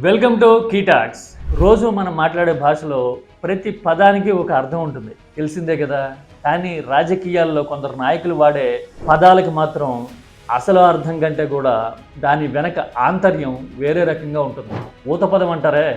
Welcome to కీటాక్స్. రోజు మనం మాట్లాడే భాషలో ప్రతి పదానికి ఒక అర్థం ఉంటుంది, తెలిసిందే కదా. కానీ రాజకీయాల్లో కొందరు నాయకులు వాడే పదాలకు మాత్రం అసలు అర్థం కంటే కూడా దాని వెనక ఆంతర్యం వేరే రకంగా ఉంటుంది. ఊత పదం అంటారే,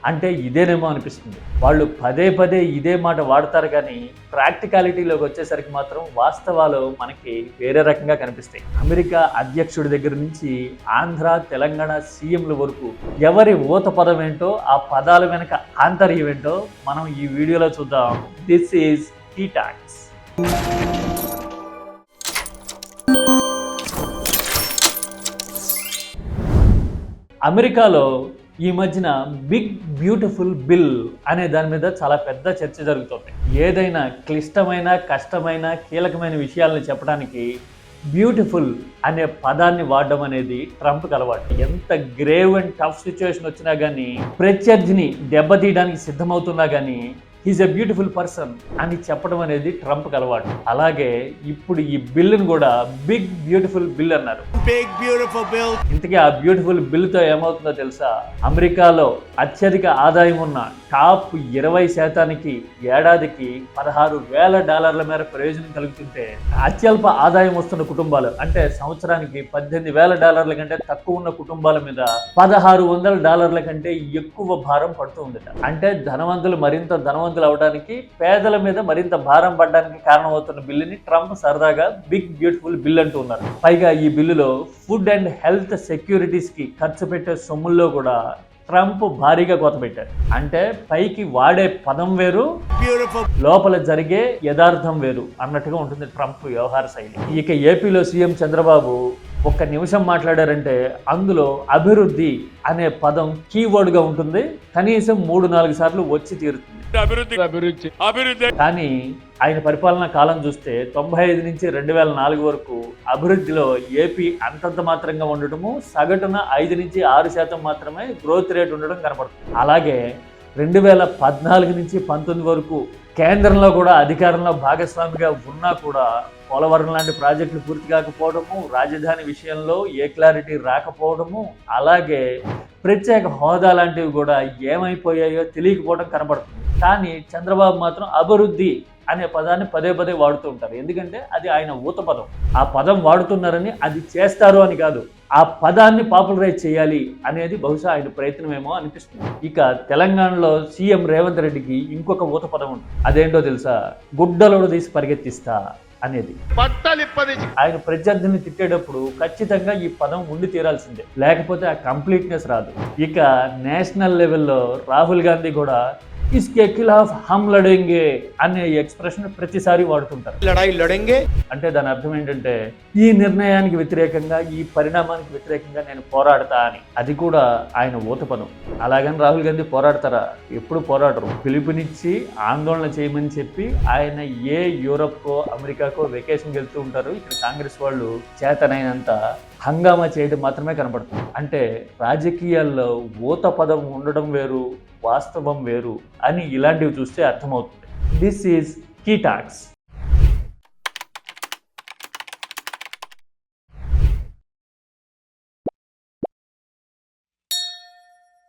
అంటే ఇదేనేమో అనిపిస్తుంది. వాళ్ళు పదే పదే ఇదే మాట వాడతారు, కానీ ప్రాక్టికాలిటీలోకి వచ్చేసరికి మాత్రం వాస్తవాలు మనకి వేరే రకంగా కనిపిస్తాయి. అమెరికా అధ్యక్షుడి దగ్గర నుంచి ఆంధ్ర, తెలంగాణ సీఎంల వరకు ఎవరి ఊత పదం ఏంటో, ఆ పదాల వెనక ఆంతర్యం ఏంటో మనం ఈ వీడియోలో చూద్దాం. దిస్ ఈజ్ కీటాక్స్. అమెరికాలో ఈ మధ్యన బిగ్ బ్యూటిఫుల్ బిల్ అనే దాని మీద చాలా పెద్ద చర్చ జరుగుతుంది. ఏదైనా క్లిష్టమైన, కష్టమైన, కీలకమైన విషయాలను చెప్పడానికి బ్యూటిఫుల్ అనే పదాన్ని వాడడం అనేది ట్రంప్కి అలవాటు. ఎంత గ్రేవ్ అండ్ టఫ్ సిచ్యువేషన్ వచ్చినా కానీ, ప్రత్యర్థిని దెబ్బతీయడానికి సిద్ధమవుతున్నా కానీ హీజ్ ఎ బ్యూటిఫుల్ పర్సన్ అని చెప్పడం అనేది ట్రంప్కి అలవాటు. అలాగే ఇప్పుడు ఈ బిల్లును కూడా బిగ్ బ్యూటిఫుల్ బిల్ అన్నారు. Big beautiful bill. ఇంతకీ ఆ బ్యూటిఫుల్ బిల్లుతో ఏమవుతుందో తెలుసా? అమెరికాలో అత్యధిక ఆదాయం ఉన్న టాప్ 20% ఏడాదికి $16,000 మేర ప్రయోజనం కలుగుతుంటే, అత్యల్ప ఆదాయం వస్తున్న కుటుంబాలు, అంటే సంవత్సరానికి $18,000 కంటే తక్కువ ఉన్న కుటుంబాల మీద $1,600 కంటే ఎక్కువ భారం పడుతూ ఉందట. అంటే ధనవంతులు మరింత ధనవంతులు అవడానికి, పేదల మీద మరింత భారం పడడానికి కారణమవుతున్న బిల్లుని ట్రంప్ సరదాగా బిగ్ బ్యూటిఫుల్ బిల్ అంటూ ఉన్నారు. పైగా ఈ బిల్లులో ఫుడ్ అండ్ హెల్త్ సెక్యూరిటీస్ కి ఖర్చు పెట్టే సొమ్ముల్లో కూడా ట్రంప్ భారీగా కోత పెట్టారు. అంటే పైకి వాడే పదం వేరు, లోపల జరిగే యథార్థం వేరు అన్నట్టుగా ఉంటుంది ట్రంప్ వ్యవహార శైలి. ఇక ఏపీలో సీఎం చంద్రబాబు ఒక్క నిమిషం మాట్లాడారంటే అందులో అభివృద్ధి అనే పదం కీవర్డ్గా ఉంటుంది. కనీసం 3-4 సార్లు వచ్చి తీరుతుంది. కానీ ఆయన పరిపాలనా కాలం చూస్తే 95 నుంచి 2004 వరకు అభివృద్ధిలో ఏపీ అంతంత మాత్రంగా ఉండటము, సగటున 5-6% మాత్రమే గ్రోత్ రేట్ ఉండడం కనపడుతుంది. అలాగే 2014 నుంచి 19 వరకు కేంద్రంలో కూడా అధికారంలో భాగస్వామిగా ఉన్నా కూడా పోలవరం లాంటి ప్రాజెక్టులు పూర్తి కాకపోవడము, రాజధాని విషయంలో ఏ క్లారిటీ రాకపోవడము, అలాగే ప్రత్యేక హోదా లాంటివి కూడా ఏమైపోయాయో తెలియకపోవడం కనబడుతుంది. కానీ చంద్రబాబు మాత్రం అభివృద్ధి అనే పదాన్ని పదే పదే వాడుతూ ఉంటారు. ఎందుకంటే అది ఆయన ఊత పదం. ఆ పదం వాడుతున్నారని అది చేస్తారు అని కాదు, ఆ పదాన్ని పాపులరైజ్ చేయాలి అనేది బహుశా ఆయన ప్రయత్నమేమో అనిపిస్తుంది. ఇక తెలంగాణలో సీఎం రేవంత్ రెడ్డికి ఇంకొక ఊత పదం ఉంటుంది. అదేంటో తెలుసా? గుడ్డలోడు తీసి పరిగెత్తిస్తా అనేది. ఆయన ప్రత్యర్థిని తిట్టేటప్పుడు ఖచ్చితంగా ఈ పదం ఉండి తీరాల్సిందే, లేకపోతే ఆ కంప్లీట్నెస్ రాదు. ఇక నేషనల్ లెవెల్లో రాహుల్ గాంధీ కూడా ఇస్కే ఖిలాఫ్ హమ్ లడేంగే అనే ఎక్స్ప్రెషన్ ప్రతిసారి వాడుతుంటారు. అంటే దాని అర్థం ఏంటంటే, ఈ నిర్ణయానికి వ్యతిరేకంగా, ఈ పరిణామానికి వ్యతిరేకంగా నేను పోరాడతా అని. అది కూడా ఆయన ఊత పదం. అలాగని రాహుల్ గాంధీ పోరాడతారా? ఎప్పుడు పోరాడరు. పిలుపునిచ్చి ఆందోళన చేయమని చెప్పి ఆయన యూరప్కో అమెరికాకో వెకేషన్కి వెళ్తూ ఉంటారు. ఇక్కడ కాంగ్రెస్ వాళ్ళు చేతనైనంత హంగామా చేయడం మాత్రమే కనపడుతుంది. అంటే రాజకీయాల్లో ఊత పదం ఉండడం వేరు, వాస్తవం వేరు అని ఇలాంటివి చూస్తే అర్థమవుతుంది. This is కీటాక్స్.